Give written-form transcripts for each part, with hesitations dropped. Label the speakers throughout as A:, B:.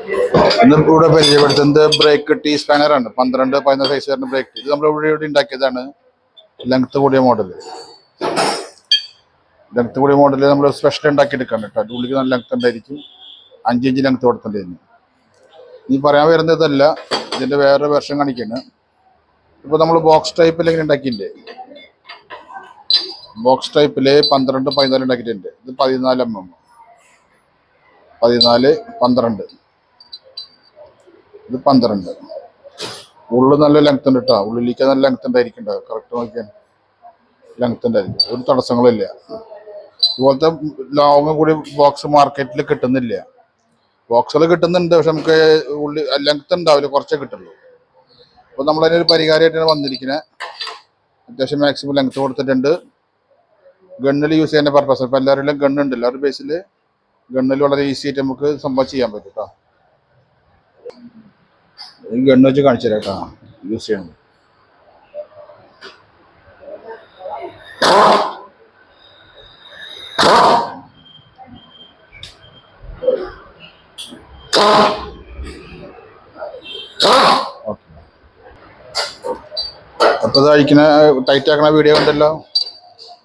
A: ഇന്ന് ഇവിടെ പരിചയപ്പെടുത്തുന്നത് ബ്രേക്ക് ടീ സ്പാനറാണ്. 12-14 സൈസ് വരുന്ന ബ്രേക്ക് ടീ. ഇത് നമ്മൾ ഇവിടെ ഉണ്ടാക്കിയതാണ്. ലെങ്ത് കൂടിയ മോഡൽ നമ്മൾ സ്പെഷ്യൽ ഉണ്ടാക്കിയെടുക്കാണ് കേട്ടോ. ഉള്ളിൽ നല്ല ലെങ്ത് ഉണ്ടായിരിക്കും. 5 ഇഞ്ച് ലെങ്ത് കൊടുത്തിട്ടുണ്ടായിരുന്നു. ഈ പറയാൻ വരുന്നതല്ല, ഇതിൻ്റെ വേറെ വെർഷൻ കാണിക്കാണ്. ഇപ്പോൾ നമ്മൾ ബോക്സ് ടൈപ്പിൽ എങ്ങനെ ഉണ്ടാക്കിയില്ലേ, ബോക്സ് ടൈപ്പിൽ 12-14 ഉണ്ടാക്കിയിട്ടുണ്ട്. ഇത് 14 mm, 14, 12, ഇത് 12. ഉള്ളിൽ നല്ല ലെങ്ത് ഉണ്ട് കേട്ടോ. ഉള്ളിലേക്ക് നല്ല ലെങ്ത് ഉണ്ടായിരിക്കും. കറക്റ്റ് നോക്കിയാൽ ലെങ്ത് ഉണ്ടായിരിക്കും. ഒരു തടസ്സങ്ങളില്ല. ഇതുപോലത്തെ ലോങ് കൂടി ബോക്സ് മാർക്കറ്റിൽ കിട്ടുന്നില്ല. ബോക്സുകൾ കിട്ടുന്നുണ്ട്, പക്ഷെ നമുക്ക് ലെങ്ത് ഉണ്ടാവില്ല, കുറച്ചേ കിട്ടുള്ളൂ. അപ്പോൾ നമ്മളതിനൊരു പരിഹാരമായിട്ടാണ് വന്നിരിക്കുന്നത്. അത്യാവശ്യം മാക്സിമം ലെങ്ത് കൊടുത്തിട്ടുണ്ട്. ഗണ്ണിൽ യൂസ് ചെയ്യുന്ന പർപ്പസ്. ഇപ്പോൾ എല്ലാവരുടെയും ഗണ്ണുണ്ടല്ലോ, ഒരു ബേസിൽ ഗണ്ണിൽ വളരെ ഈസി ആയിട്ട് നമുക്ക് സംഭവം ചെയ്യാൻ പറ്റും കേട്ടോ. ഈ ഗണ്ണ് വെച്ച് കാണിച്ചു തരാം കേട്ടോ യൂസ് ചെയ്യണം. അപ്പോൾ ഇത് അഴിക്കുന്ന ടൈറ്റ് ആക്കണ വീഡിയോ ഉണ്ടല്ലോ.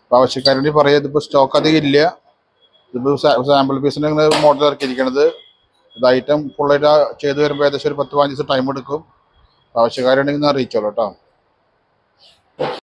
A: അപ്പോൾ ആവശ്യക്കാരുടെ പറയാം, ഇതിപ്പോൾ സ്റ്റോക്ക് അധികം ഇല്ല. ഇതിപ്പോൾ സാമ്പിൾ പീസിന് മോഡൽ ഇറക്കിയിരിക്കണത്. ഇത് ഐറ്റം ഫുള്ളായിട്ട് ചെയ്ത് വരുമ്പോൾ ഏകദേശം ഒരു 10-15 ദിവസം ടൈം എടുക്കും. ആവശ്യക്കാരുണ്ടെങ്കിൽ അറിയിച്ചോളൂ കേട്ടോ.